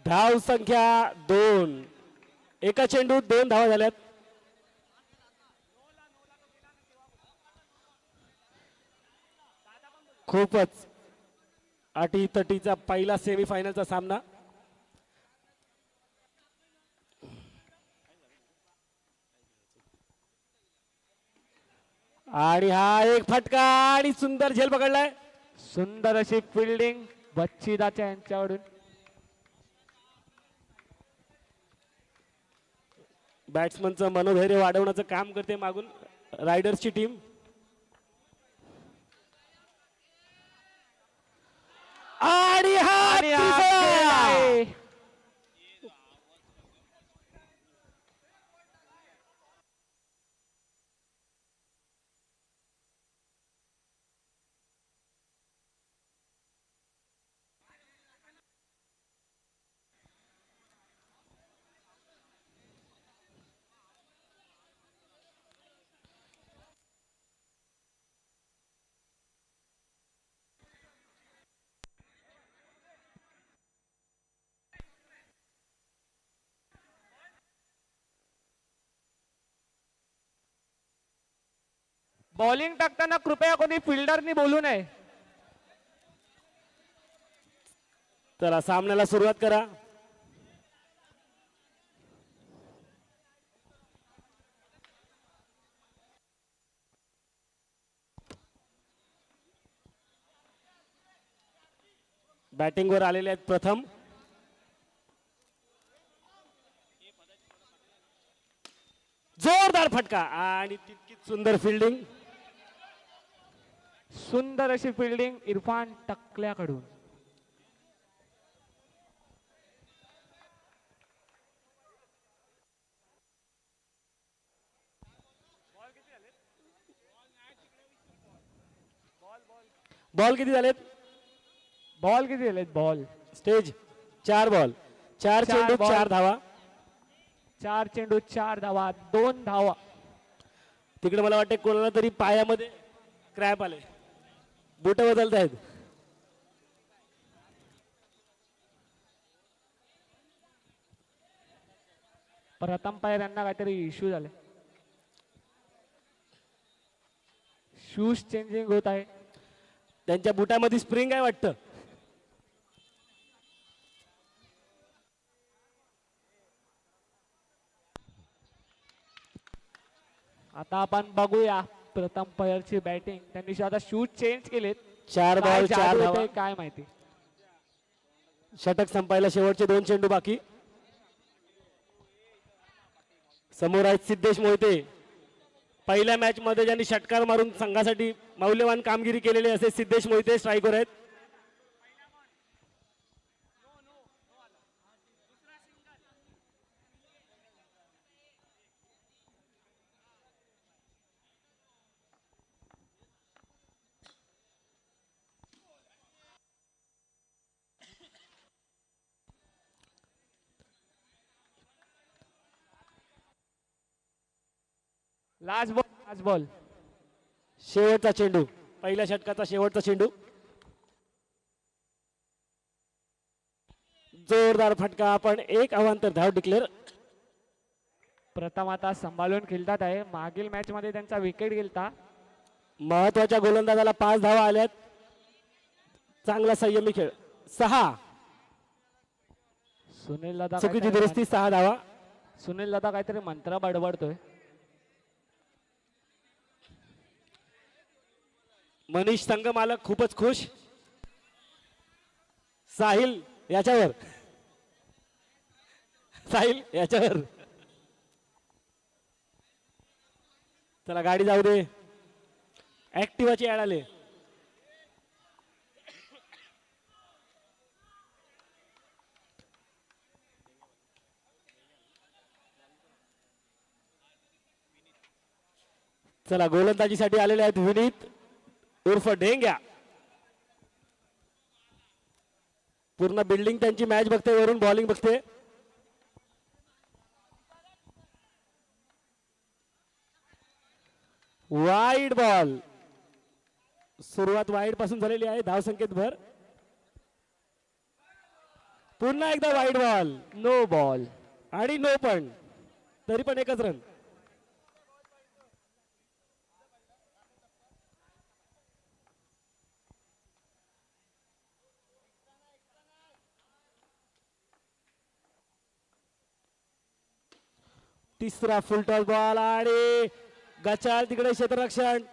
धाव संख्या 2. एका चेंडूत 2 धावा झाल्यात. खूपच अटीतटीचा पहिला सेमीफायनलचा सामना. आणि हा एक फटका आणि सुंदर झेल पकडलाय. सुंदर अशी फिल्डिंग बच्चीदाच्या यांच्याकडून. बॅट्समनचं मनोधैर्य वाढवण्याचं काम करते मागून रायडर्सची टीम. आणि हा त्रिफळा! बॉलिंग टाकताना कृपया कोणी फिल्डरनी बोलू नये. चला सामन्याला सुरुवात करा. बॅटिंगवर आलेले आहेत प्रथम. जोरदार फटका आणि तितकीच सुंदर फिल्डिंग. सुंदर अशी फिल्डिंग इरफान टकल्याकडून. बॉल किती झालेत? बॉल किती झालेत? बॉल स्टेज 4 बॉल 4 चेंडू 4 धावा. 4 चेंडू 4 धावा 2 धावा. तिकडे मला वाटते कोणाला तरी पायामध्ये क्रॅप आले, बोट बदलत आहेत. प्रथम पायर यांना काहीतरी इश्यू झाले. शूज चेंजिंग होत आहे. त्यांच्या बुटामध्ये स्प्रिंग आहे वाटतं. आता आपण बघूया प्रथम प्लेयरची बॅटिंग. त्यांनी आता शूज चेंज केलेत. 4 बॉल 4 धावा. काय माहिती. षटक संपायला शेवटचे 2 चेंडू बाकी. समोर आहेत सिद्धेश मोहिते. पहिल्या मॅच मध्ये ज्यांनी षटकार मारून संघासाठी मौल्यवान कामगिरी केलेली असे सिद्धेश मोहिते स्ट्रायकर आहेत. लास्ट बॉल शेवटचा चेंडू, पहिल्या षटकाचा शेवटचा चेंडू. जोरदार फटका, पण एक अवांतर धाव डिक्लेअर. प्रथम आता सांभाळून खेळतात आहे. मागील मॅच मध्ये त्यांचा विकेट गेलता. महत्वाच्या गोलंदाजाला 5 धावा आल्यात. चांगला संयमी खेळ. 6 सुनील दादा चुकीची दुरुस्ती. 6 धावा. सुनील दादा काहीतरी मंत्र बडबडतोय. मनीष संघ मालक खूपच खुश. साहिल याच्यावर चला गाडी जाऊ दे. ऍक्टिवाची ऍड आले. चला गोलंदाजीसाठी आलेले आहेत विनीत उर्फ ढेंग्या. पूर्ण बिल्डिंग त्यांची मॅच बघते, वरून बॉलिंग बघते. Wide ball. सुरुवात वाईड पासून झालेली आहे. धाव संकेत भर. पुन्हा एकदा वाईड बॉल नो बॉल. आणि नो पण, तरी पण एकच रन. तिसरा फुलटॉस बॉल आणि गचाळ तिकडे क्षेत्ररक्षण.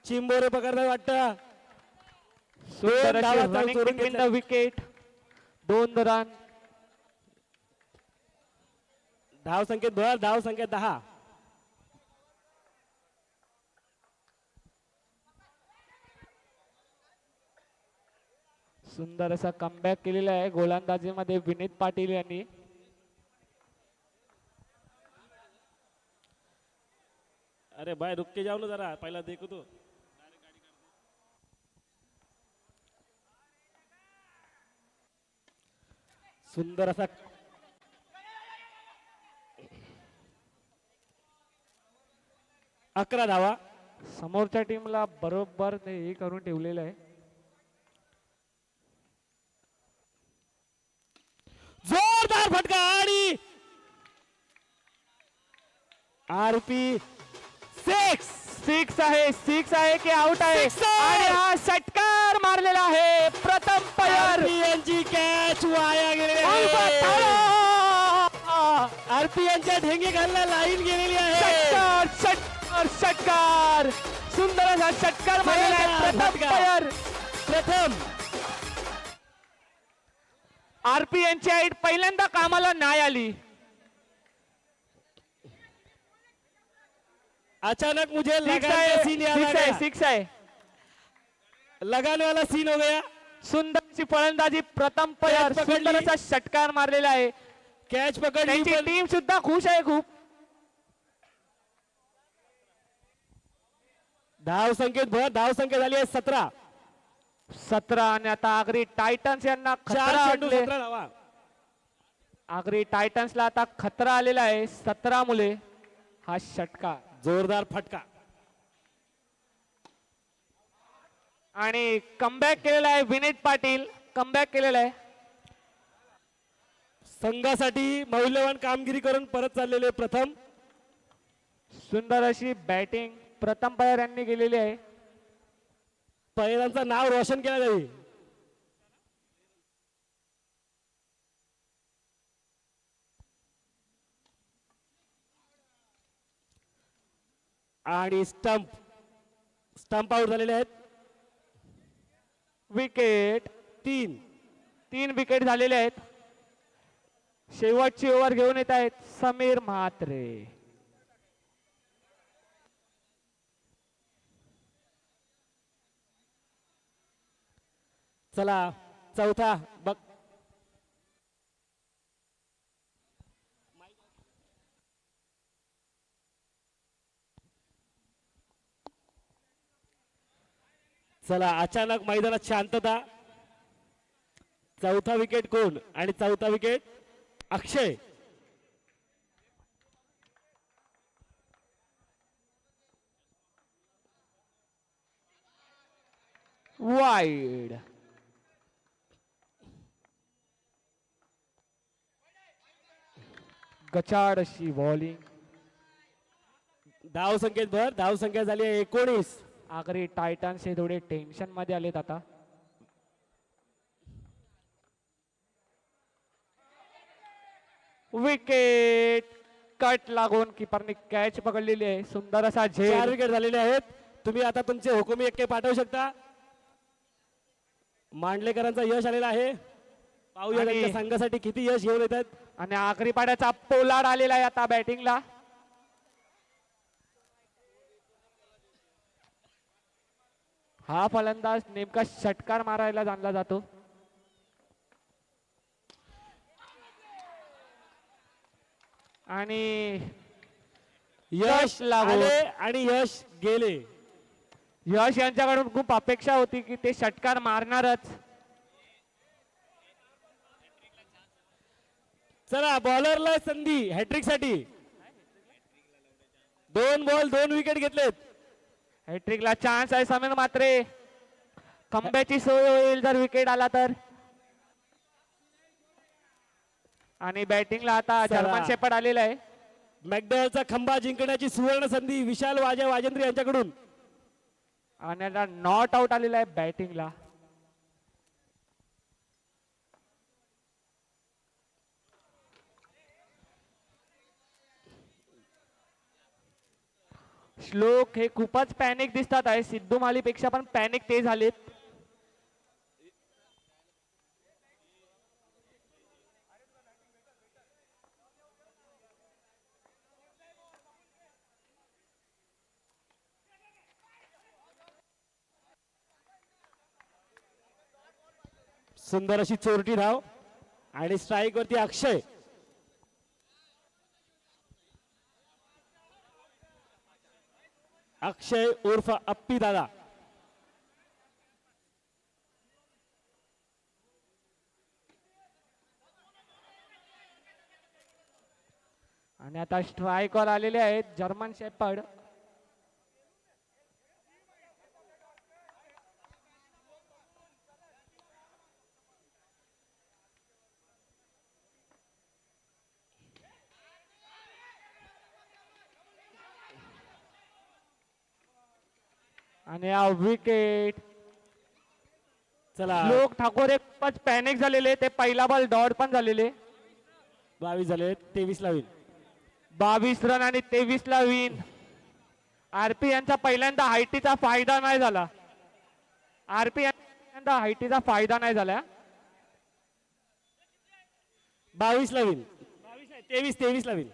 चिंबोरे पकडतात वाटतं. सुंदर धावा अशी रनिंग चोरून बिटवीन द घेतल्या. विकेट. 2 रन. धाव संख्येत भर, धाव संख्येत 10. सुंदर असा कमबॅक केलेला आहे गोलंदाजीमध्ये विनीत पाटील यांनी. अरे भाई रुक के जाओ ना जरा, पहिला देखो तो. सुंदर असा 11 धावा. समोरच्या टीमला बरोबर हे करून ठेवलेलं आहे. जोरदार फटका आणि आरपी 6 आहे. 6 आहे की आउट आहे. Six! आणि हा षटकार मारलेला आहे प्रथम प्लेयर. यांची कॅच वाया गेलेली आरपी यांच्या ढेंगे घालला लाईन गेलेली आहे. षटकार षटकार षटकार. सुंदर असा षटकार मारलेला आहे प्रथम फटका. प्लेयर. प्रथम आरपी यांची हाईट पहिल्यांदा कामाला नाही आली. अचानक मुझे 6 लगान का सीन याद आ गया. 6 आहे. लगान वाला सीन हो गया. सुंदरची फलंदाजी प्रथम प्लेयर. पकडली. सुंदर असा षटकार मारलेला आहे. कॅच पकडली त्यांची पण टीम सुद्धा खुश आहे खूप. धाव संख्येत भर, धाव संख्या झाली आहे 17. 17 आणि आता आगरी टायटन्स यांना 4 खतरा चेंडू आले. 17 धावा. आगरी टायटन्सला आता खतरा आलेला आहे. 17 मुले हा षटकार. जोरदार फटका आणि कमबॅक केलेला आहे विनीत पाटील. कमबॅक केलेला आहे. संघासाठी मौल्यवान कामगिरी करून परत चाललेले प्रथम. सुंदर अशी बॅटिंग प्रथम प्लेयर यांनी केलेली आहे. पहिल्यांचं नाव रोशन केलं जाईल. आणि स्टंप आउट झालेले आहेत. विकेट. 3 विकेट झालेले आहेत. शेवटची ओव्हर घेऊन येत आहेत समीर म्हात्रे. चला चौथा बघ. चला अचानक मैदानात शांतता. चौथा विकेट कोण? आणि चौथा विकेट अक्षय. वाईड. गचाड अशी बॉलिंग. धाव संख्येत भर, धाव संख्या झाली आहे 19. आगरी टायटन्स हे थोडे टेन्शन मध्ये आलेत आता. विकेट. कट लागून किपरने कॅच पकडलेली आहे. सुंदर असा 4 झेल. विकेट झालेले आहेत. तुम्ही आता तुमचे हुकुमी एक्के पाठवू शकता. मांडलेकरांचा यश आलेला आहे. पाहूया आणि- त्यांच्या संघासाठी किती यश घेऊन येतात. आणि आगरी पाड्याचा पोलाड आलेला आहे आता बॅटिंगला. हा फलंदाज नेमका षटकार मारायला जाणला जातो. आणि यश लागून. आले आणि यश गेले. यश यांच्याकडून खूप अपेक्षा होती की ते षटकार मारणारच. चला बॉलरला संधी हॅट्रिक साठी. 2 बॉल 2 विकेट घेतलेत. हॅट्रिकला चान्स आहे समीर म्हात्रे. कमबॅकची सोय होईल जर विकेट आला तर. आणि बॅटिंगला आता चला. जर्मन शेपर्ड आलेला आहे. मॅकडलचा खंबा जिंकण्याची सुवर्ण संधी विशाल वाजेंद्र यांच्याकडून. आणि आता नॉट आउट आलेला आहे बॅटिंगला. श्लोक हे खूपच पॅनिक दिसतात आहे. सिद्धू मालीपेक्षा पण पॅनिक ते झालेत. सुंदर अशी चोरटी धाव आणि स्ट्राईक वरती अक्षय. अक्षय उर्फ अप्पी दादा. आणि आता स्ट्राईकवर आलेले आहेत जर्मन शेपर्ड. आणि विकेट. चला श्लोक ठाकूर एक खूपच पॅनिक झालेले. ते पहिला बॉल डॉट पण झालेले. 22 झाले 23 ला विन. 22 रन आणि 23 ला विन. आरपी यांचा पहिल्यांदा हायटीचा फायदा नाही झाला. आरपी यांचा हायटीचा फायदा नाही झाला. 22 ला विन. 23 ला विन.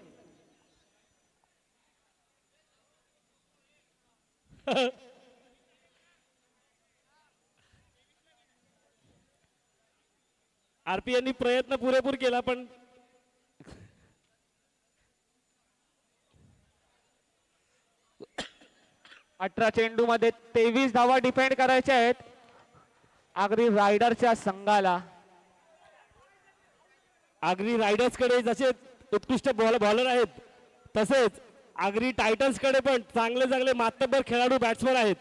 आरपी यांनी प्रयत्न पुरेपूर केला पण 18 चेंडू मध्ये 23 धावा डिफेंड करायच्या आहेत आगरी रायडरच्या संघाला. आगरी रायडर्स कडे जसे उत्कृष्ट बॉलर आहेत तसेच आगरी टायटन्स कडे पण चांगले चांगले मातब्बर खेळाडू बॅट्समन आहेत.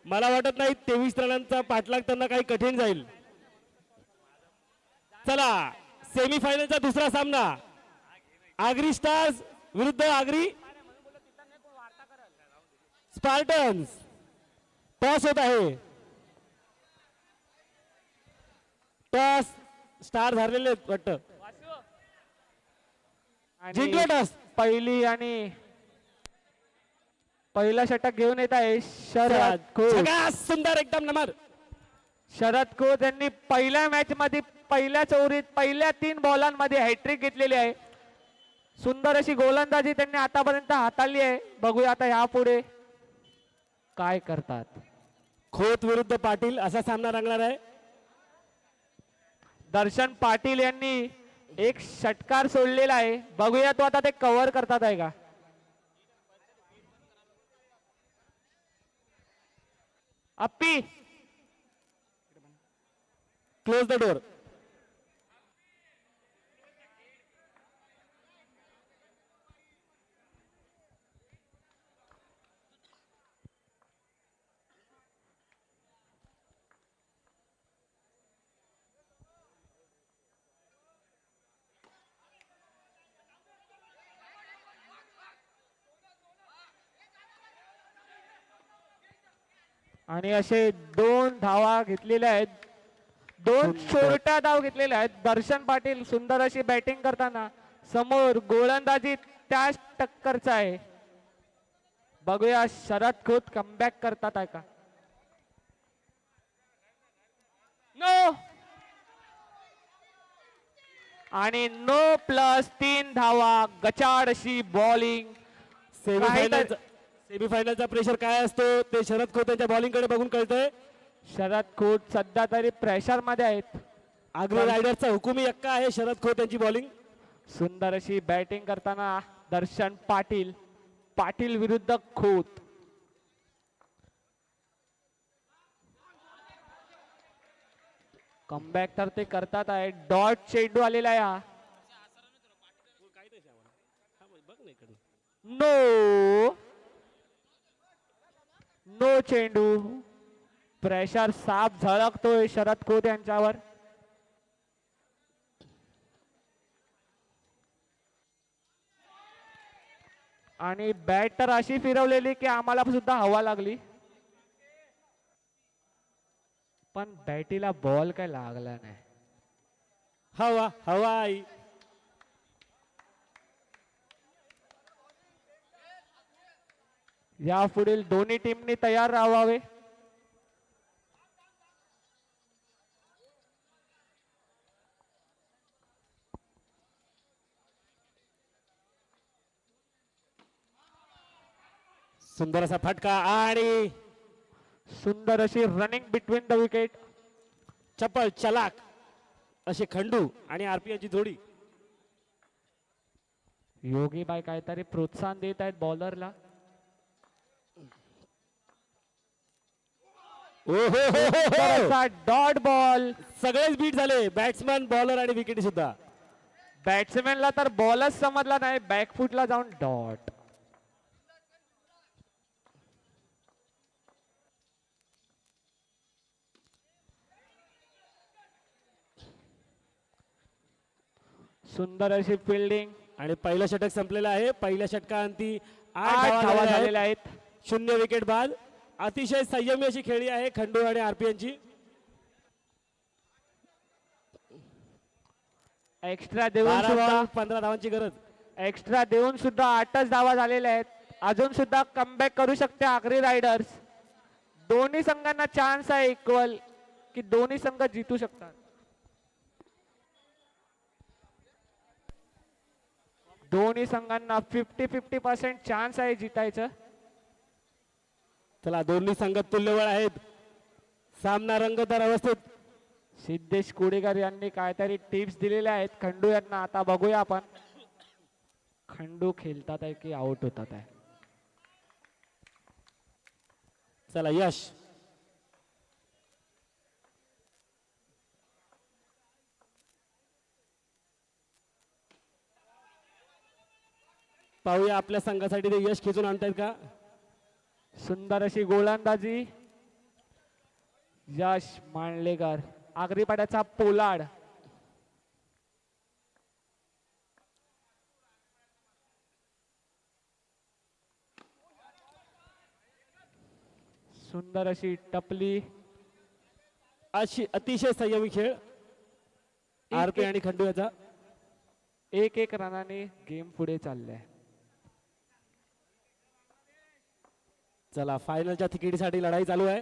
मला वाटत नाही 23 रनांचा पाठलाग त्यांना काही कठीण जाईल. चला सेमीफायनलचा दुसरा सामना आगरी स्टार्स विरुद्ध आगरी स्पार्टन्स. टॉस होत आहे. टॉस स्टार हरलेले आहेत वाटतं. जिंकले टॉस. पहिला षटक घेऊन येत आहे शरद खोत. सगळ्यात सुंदर एकदम नंबर. शरद खोत यांनी पहिल्या मॅच मध्ये पहिल्या ओव्हरीत पहिल्या 3 बॉलांमध्ये हॅट्रिक घेतलेली आहे. सुंदर अशी गोलंदाजी त्यांनी आतापर्यंत हाताळली आहे. बघूया आता यापुढे काय करतात. खोत विरुद्ध पाटील असा सामना रंगणार आहे. दर्शन पाटील यांनी एक षटकार सोडलेला आहे. बघूया तो आता ते कव्हर करतात आहे का. अप्पी क्लोज द डोर. आणि असे 2 धावा घेतलेल्या आहेत. 2 छोट्या धाव घेतलेल्या आहेत. दर्शन पाटील सुंदर अशी बॅटिंग करताना समोर गोलंदाजी त्याच टक्करचा आहे. बघूया शरद खोत कमबॅक करतात आहे का. नो आणि नो प्लस 3 धावा. गचाड अशी बॉलिंग. सेमीफायनलचा प्रेशर काय असतो ते शरद खोत यांच्या बॉलिंग कडे बघून कळतंय. शरद खोत सध्या तरी प्रेशर मध्ये आहेत. आगरी रायडर्सचा हुकुमी एक्का आहे शरद खोत यांची बॉलिंग. सुंदर अशी बॅटिंग करताना दर्शन पाटील. पाटील विरुद्ध खोत. कमबॅक तर ते करतात आहे. डॉट चेंडू आलेला आहे हा. नो नो चेंडू. प्रेशर साफ झळकतोय शरद खोत यांच्यावर. आणि बॅट तर अशी फिरवलेली की आम्हाला सुद्धा हवा लागली, पण बॅटीला बॉल काय लागला नाही. हवा हवा आई. या पुढील दोन्ही टीमनी तयार राहावे. सुंदर असा फटका आणि सुंदर अशी रनिंग बिटवीन द विकेट. चपळ चलाक असे खंडू आणि आरपीआयची जोडी. योगीबाई काहीतरी प्रोत्साहन देत आहेत बॉलरला. Dot ball. सगळेच बीट झाले, बॅट्समॅन बॉलर आणि विकेट सुद्धा. बॅट्समॅनला तर बॉलच समजला नाही, बॅकफुटला जाऊन डॉट. सुंदर अशी फिल्डिंग. आणि पहिलं षटक संपलेलं आहे. पहिल्या षटकांती 8 धावा झालेल्या आहेत. 0 विकेट बाद. अतिशय संयमी अशी खेळी आहे खंडू आणि आरपीएनची. एक्स्ट्रा देऊन सुद्धा 15 धावांची गरज. एक्स्ट्रा देऊन सुद्धा 8च धावा झालेल्या आहेत. अजून सुद्धा कमबॅक करू शकते आगरी रायडर्स. दोन्ही संघांना चान्स आहे इक्वल, की दोन्ही संघ जितू शकतात. दोन्ही संघांना 50-50% चान्स आहे जितायचं. चला दोन्ही संघ तुल्यबळ आहेत. सामना रंगतदार अवस्थेत. सिद्धेश कोडेकर यांनी काहीतरी टिप्स दिलेल्या आहेत खंडू यांना. आता बघूया आपण खंडू खेळतात आहे की आउट होतात आहे. चला यश. पाहूया आपल्या संघासाठी ते यश खेचून आणतायत का. सुंदर अशी गोलंदाजी. यश मांडलेकर, आगरीपाड्याचा पोलाड. सुंदर अशी टपली. अशी अतिशय संयमी खेळ आरपी आणि खंडू याचा. 1-1 रनाने गेम पुढे चाललाय. चला फायनलच्या तिकिटीसाठी लढाई चालू आहे.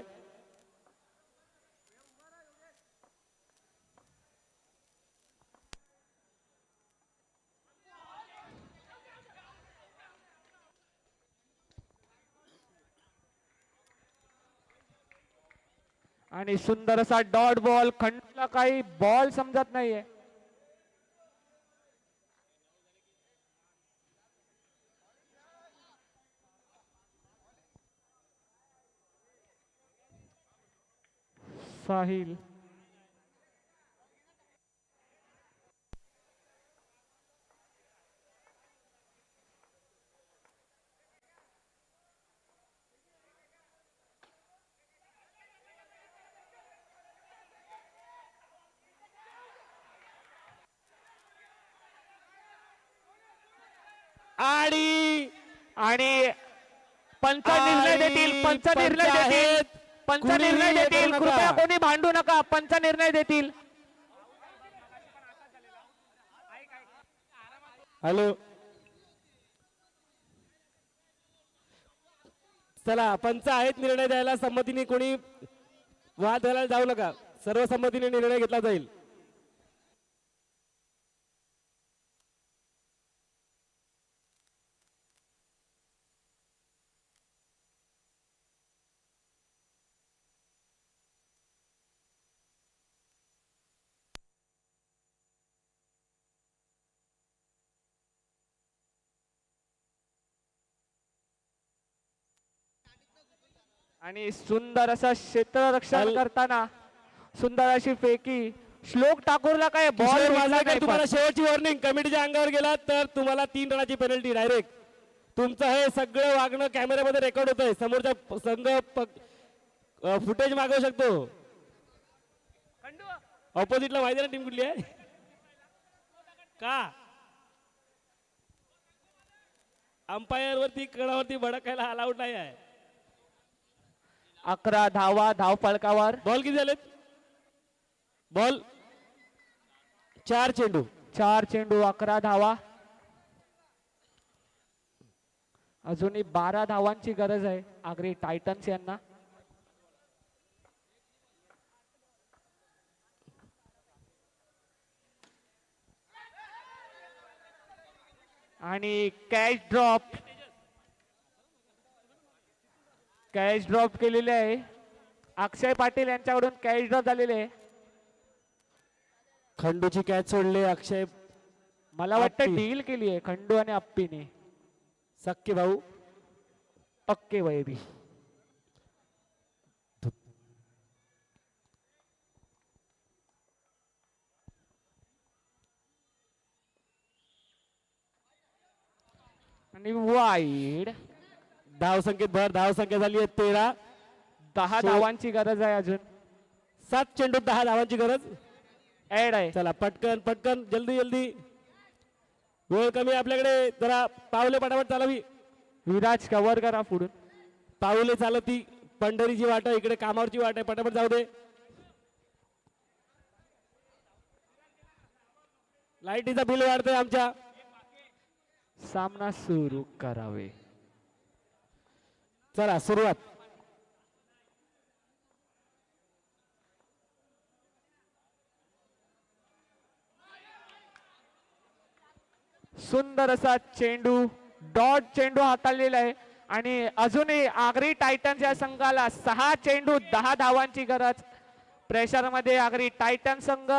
आणि सुंदर असा डॉट बॉल. खंडूला काही बॉल समजत नाहीये. साहिल. आणि पंच निर्णय देतील. पंच निर्णय देतील. पंच निर्णय देतील. कृपया कोणी भांडू नका. पंच निर्णय देतील. हॅलो. चला पंच आहेत निर्णय द्यायला. संमतीने कोणी वाद घालायला जाऊ नका. सर्वसंमतीने निर्णय घेतला जाईल. आणि सुंदर असं क्षेत्ररक्षण करताना सुंदर अशी फेकी. श्लोक ठाकूरला काय बॉल तुम्हाला शेवटची वॉर्निंग. कमिटीच्या अंगावर गेला तर तुम्हाला 3 रनाची पेनल्टी डायरेक्ट. तुमचं हे सगळं वागणं कॅमेऱ्यामध्ये रेकॉर्ड होत आहे. समोरचा संघ फुटेज मागवू शकतो. ऑपोजिटला माहिती ना टीम कुठली आहे का. अंपायर वरती कडावरती भडकायला अलाउड नाही आहे. 11 धावा धाव फलकावर. बॉल किती झालेत? बॉल 4 चेंडू. 4 चेंडू 11 धावा. अजूनही 12 धावांची गरज आहे आगरी टायटन्स यांना. आणि कॅच ड्रॉप केलेले आहे. अक्षय पाटील यांच्याकडून कॅच ड्रॉप झालेले आहे. खंडूची कॅच सोडले अक्षय. मला वाटतं अप्पी. डील केली आहे खंडू आणि अप्पीने. सक्के भाऊ. पक्के वैरी. आणि वाईड. धाव संख्येत भर. धाव संख्या झाली आहे 13. 10 धावांची गरज आहे अजून. 7 चेंडू 10 धावांची गरज. ऍड आहे. चला पटकन पटकन जल्दी जल्दी. वेळ कमी आपल्याकडे. जरा पावले पटापट चालावी. विराज कव्हर करा पुढून. पाऊले चालती. पंढरीची वाट आहे इकडे. कामावरची वाट आहे. पटापट जाऊ दे. लाईटीचा बिल वाढतोय आमच्या. सामना सुरू करावे. चला सुरुवात. सुंदर असा चेंडू. डॉट चेंडू हाताळलेला आहे. आणि अजूनही आगरी टायटन्स या संघाला 6 चेंडू 10 धावांची गरज. प्रेशर मध्ये आगरी टायटन संघ.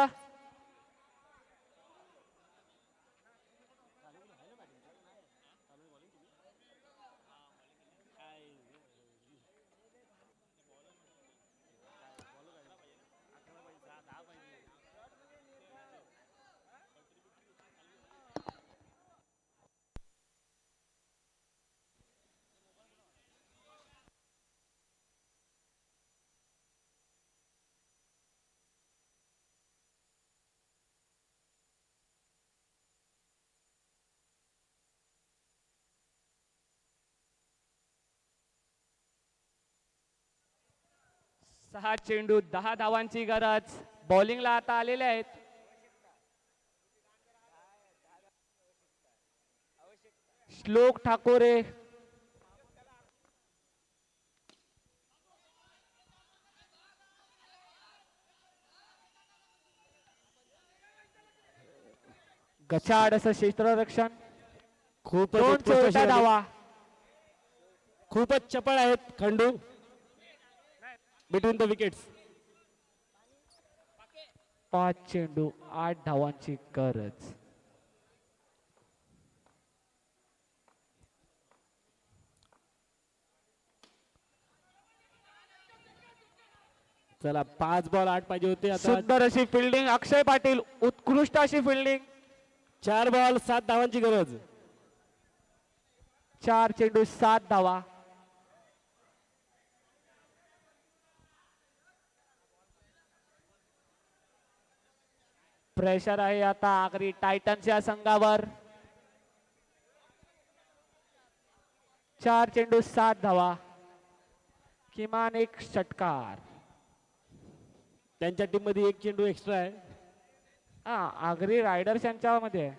सहा चेंडू 10 धावांची गरज. बॉलिंगला आता आलेले आहेत. श्लोक ठाकोरे. गचाड असं क्षेत्ररक्षण. खूपच 2 उत्कृष्ट चोरटा षटक. धावा. खूपच चपळ आहेत खंडू. Between the wickets. 5 चेंडू 8 धावांची गरज. चला 5 बॉल 8 पाहिजे होते. आता सुंदर अशी फिल्डिंग अक्षय पाटील. उत्कृष्ट अशी फिल्डिंग. 4 बॉल 7 धावांची गरज. 4 चेंडू 7 धावा. प्रेशर आहे आता आगरी टायटन्सच्या संघावर. 4 चेंडू 7 धावा. किमान 1 षटकार. त्यांच्या टीम मध्ये 1 चेंडू एक्स्ट्रा आहे. आगरी रायडर्स यांच्यामध्ये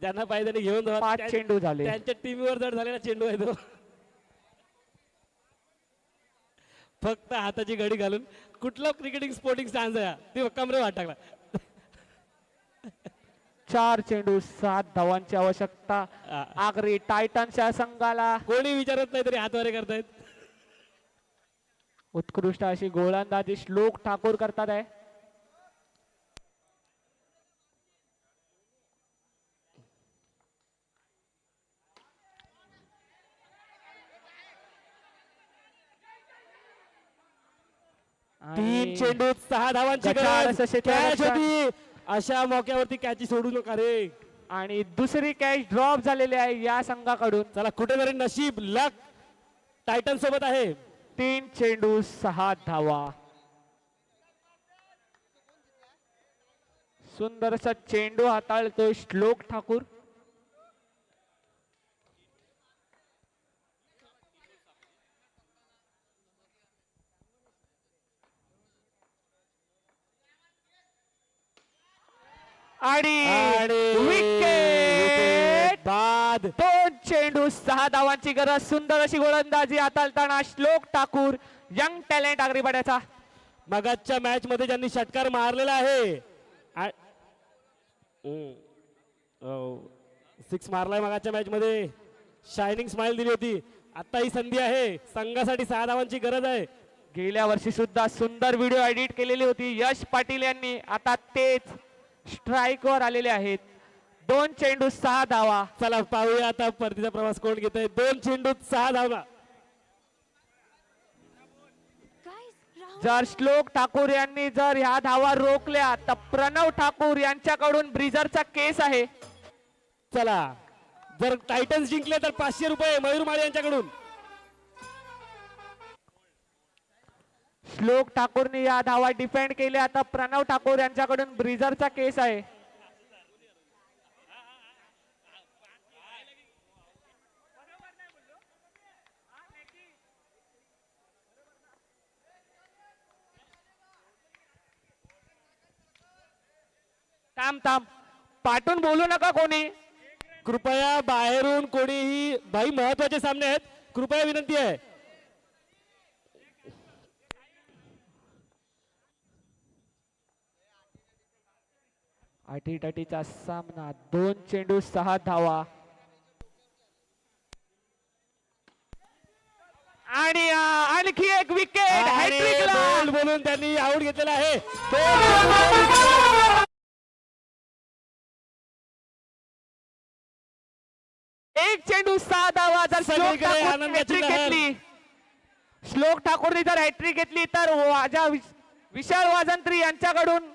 ज्यांना पाहिजे त्यांनी घेऊन जावा. 5 चेंडू झाले. त्यांच्या टीमवर जड झालेला चेंडू आहे तो. फक्त हाताची घडी घालून. कुठला क्रिकेटिंग स्पोर्टिंग स्टॅन्स आहे हा? ती कमरे वाट टाकला. 4 चेंडू 7 धावांची आवश्यकता आगरी टायटन्सच्या संघाला. कोणी विचारत नाही तरी हातवारे करतायत. उत्कृष्ट अशी गोलंदाजी श्लोक ठाकूर करतात आहे. तीन चेंडू 6 धावांची गटार गरज. असं क्षेत्ररक्षण. कॅच होती. अशा मौक्यावरती कॅची सोडू नका रे. आणि दुसरी कॅच ड्रॉप झालेली आहे या संघाकडून. चला कुठेतरी नशीब लक टायटन सोबत आहे. 3 चेंडू 6 धावा. सुंदरसा चेंडू हाताळतोय श्लोक ठाकूर. आणि विकेट बाद. 2 चेंडू 6 धावांची गरज. सुंदर अशी गोलंदाजी हाताळताना श्लोक ठाकूर यंग टॅलेंट आगरीपाड्याचा. मगाच्या मॅच मध्ये ज्यांनी षटकार मारलेला आहे 6 मारलाय मगाच्या मॅच मध्ये. शायनिंग स्माइल दिली होती. आता ही संधी आहे. संघासाठी 6 धावांची गरज आहे. गेल्या वर्षी सुद्धा सुंदर व्हिडिओ एडिट केलेली होती यश पाटील यांनी. आता तेच स्ट्राईक वर आलेले आहेत. 2 चेंडू 6 धावा. चला पाहूया आता परतीचा प्रवास कोण घेत आहे. 2 चेंडूत 6 धावा. जर श्लोक ठाकूर यांनी जर ह्या धावा रोखल्या तर प्रणव ठाकूर यांच्याकडून ब्रिजरचा केस आहे. चला जर टायटन्स जिंकले तर 500 रुपये मयूर माळी यांच्याकडून. श्लोक ठाकूरने या धावा डिफेंड केल्या. आता प्रणव ठाकूर यांच्याकडून ब्रिजरचा केस आहे. थांब थांब पाठून बोलू नका कोणी. कृपया बाहेरून कोणीही भाई महत्वाचे सामने आहेत. कृपया विनंती आहे. अटीतटीचा सामना. 2 चेंडू 6 धावा. आणि आणखी एक विकेट. बोल्ड बोलून त्यांनी आउट घेतलेला आहे. एक चेंडू 6 धावा. जर श्लोक सगळीकडे ठाकूरने आनंदाची हॅट्रिक लहर. घेतली, श्लोक ठाकूरने जर हॅट्रिक घेतली तर विशाल वाजंत्री यांच्याकडून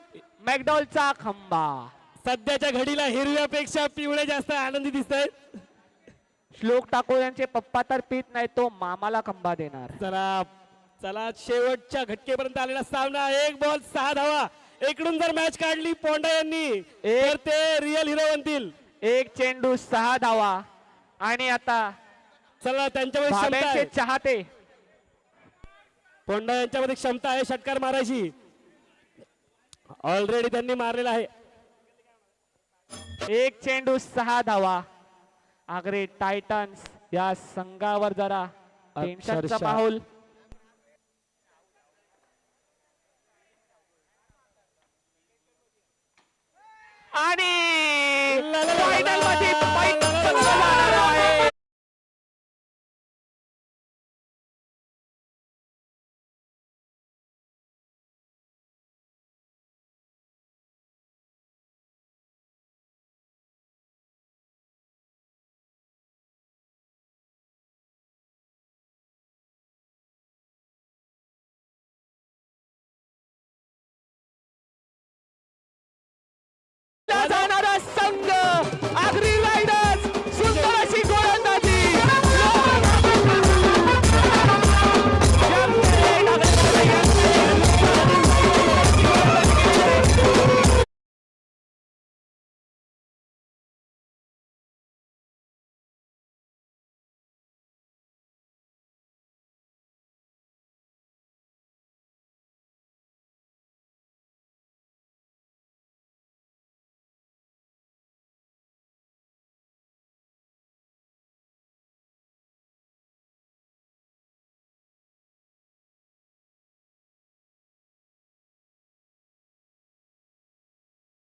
मॅकडॉलचा खंबा. सध्याच्या घडीला हिरव्यापेक्षा पिवळे जास्त आनंदी दिसत आहेत. श्लोक ठाकूर यांचे पप्पा तर पित नाही, तो मामाला खंबा देणार. चला चला शेवटच्या घटकेपर्यंत आलेला सामना. 1 बॉल 6 धावा. इकडून जर मॅच काढली पोंडा यांनी तर ते रिअल हिरो बनतील. 1 चेंडू 6 धावा. आणि आता चला त्यांच्यामध्ये क्षमता भाभेंचे आहे. चाहते. पोंडा यांच्यामध्ये क्षमता आहे षटकार मारायची. ऑलरेडी त्यांनी मारलेला आहे. 1 चेंडू 6 धावा. आग्रे टायटन्स या संघावर जरा टेन्शनचा अक्षरशः माहोल.